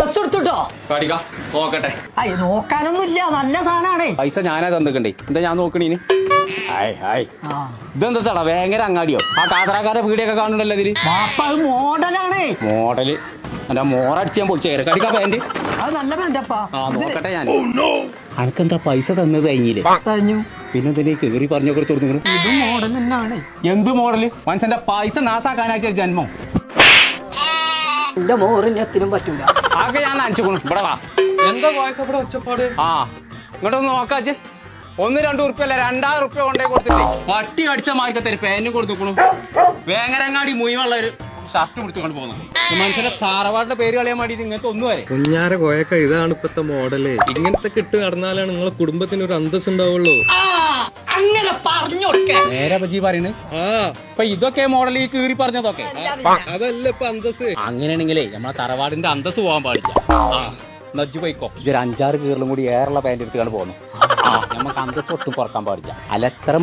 Dress എടുത്തുട്ടോ നോക്കട്ടെ. അയ്യ നോക്കാനൊന്നുമില്ല, നല്ല സാധനാണേ. പൈസ ഞാനാ തന്നിക്കണ്ടേ, എന്താ ഞാൻ നോക്കണീന്? ഇതെന്താ ഭയങ്കര അങ്ങാടിയോ? ആ കാതറാക്കാരെ വീടിയൊക്കെ കാണുന്നുണ്ടല്ലോ ഇതില്. വാപ്പ അത് മോഡലാണേ. മോഡല് എന്റെ മോറടിച്ച് ഞാൻ പൊളിച്ചേ. കടിക്കാ പാന്റ് അത് നല്ല പാന്റപ്പാ. നോക്കട്ടെ ഞാൻ. അനക്കെന്താ പൈസ തന്നത് കഴിഞ്ഞില്ലേ? കഴിഞ്ഞു. പിന്നെ എന്തിനാ കേറി പറഞ്ഞൊക്കെ തുറന്നു? ഇത് മോഡൽ തന്നെയാണ്. എന്ത് മോഡല്? മനുഷ്യന്റെ പൈസ നാസാക്കാനാക്കിയ ജന്മം. എന്റെ മോറിന് എത്തിനും പറ്റൂല. ആകെ ഞാൻ നനച്ചുകൊള്ളു. ഇവിടെ വാ. എന്താ ഇവിടെ ഒച്ചപ്പാട്? ആ ഇങ്ങോട്ടൊന്ന് നോക്കാച്ചേ. 1-2 ഉറുപ്പ്യല്ല 2000 ഉറുപ്പ്യ കൊണ്ടേ കൊടുത്തിട്ടേ പട്ടി അടിച്ച മാർക്കത്തെ പേനും കൊടുത്തുക്കണു. വേങ്ങരങ്ങാടി മുഴുവുള്ള ഒരു ഷർട്ട് പിടിച്ചുകൊണ്ട് പോകുന്നു. മനുഷ്യന്റെ താറവാടിന്റെ പേര് കളയാൻ വേണ്ടിട്ട് ഇങ്ങനത്തെ ഒന്നും വരെ. കുഞ്ഞാര കോയക്ക, ഇതാണ് ഇപ്പത്തെ മോഡല്. ഇങ്ങനത്തെ കിട്ട് നടന്നാലാണ് നിങ്ങളെ കുടുംബത്തിന് ഒരു അന്തസ് ഉണ്ടാവുള്ളൂ. അങ്ങനെ പറഞ്ഞു നേരെ പറ്റി പറയണ്. ഇപ്പൊ ഇതൊക്കെ മോഡൽ ഈ കീറി പറഞ്ഞതൊക്കെ അതല്ല ഇപ്പൊ അന്തസ്. അങ്ങനെയാണെങ്കിലേ നമ്മളെ തറവാടിന്റെ അന്തസ് പോകാൻ പാടില്ല. നജ്ജു പോയിക്കോ. ഇതൊരു 5-6 കീറിലും കൂടി ഏറുള്ള പാന്റ് എടുത്തുകൊണ്ട് പോകുന്നു. നമുക്ക് അന്തസ് ഒട്ടും കുറക്കാൻ പാടില്ല. അല്ല എത്ര